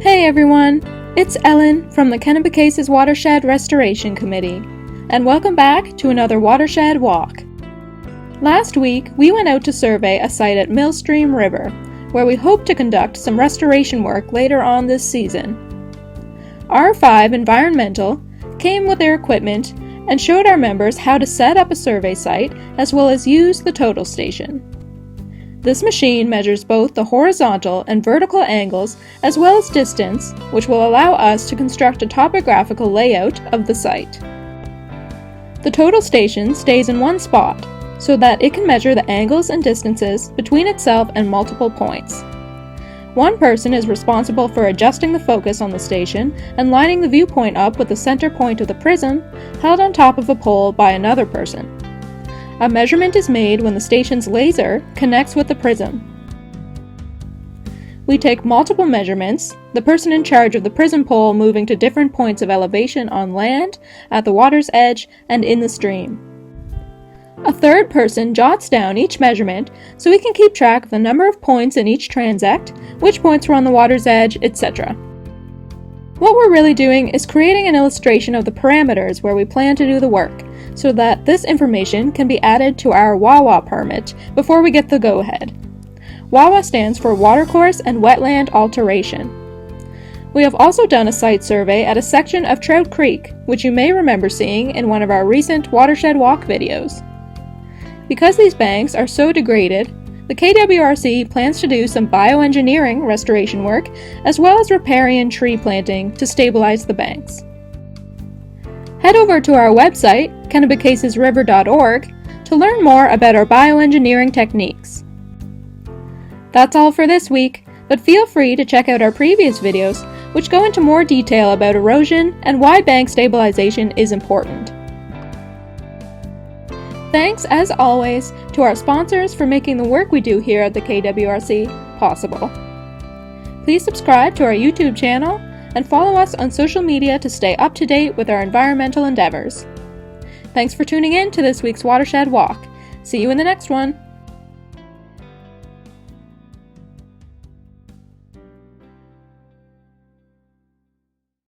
Hey everyone, it's Ellen from the Kennebecase's Watershed Restoration Committee, and welcome back to another Watershed Walk. Last week, we went out to survey a site at Millstream River, where we hope to conduct some restoration work later on this season. R5 Environmental came with their equipment and showed our members how to set up a survey site as well as use the total station. This machine measures both the horizontal and vertical angles as well as distance, which will allow us to construct a topographical layout of the site. The total station stays in one spot so that it can measure the angles and distances between itself and multiple points. One person is responsible for adjusting the focus on the station and lining the viewpoint up with the center point of the prism held on top of a pole by another person. A measurement is made when the station's laser connects with the prism. We take multiple measurements, the person in charge of the prism pole moving to different points of elevation on land, at the water's edge, and in the stream. A third person jots down each measurement so we can keep track of the number of points in each transect, which points were on the water's edge, etc. What we're really doing is creating an illustration of the parameters where we plan to do the work, so that this information can be added to our WAWA permit before we get the go-ahead. WAWA stands for Watercourse and Wetland Alteration. We have also done a site survey at a section of Trout Creek, which you may remember seeing in one of our recent Watershed Walk videos. Because these banks are so degraded, the KWRC plans to do some bioengineering restoration work as well as riparian tree planting to stabilize the banks. Head over to our website, kennebecasesriver.org, to learn more about our bioengineering techniques. That's all for this week, but feel free to check out our previous videos, which go into more detail about erosion and why bank stabilization is important. Thanks, as always, to our sponsors for making the work we do here at the KWRC possible. Please subscribe to our YouTube channel and follow us on social media to stay up to date with our environmental endeavors. Thanks for tuning in to this week's Watershed Walk. See you in the next one.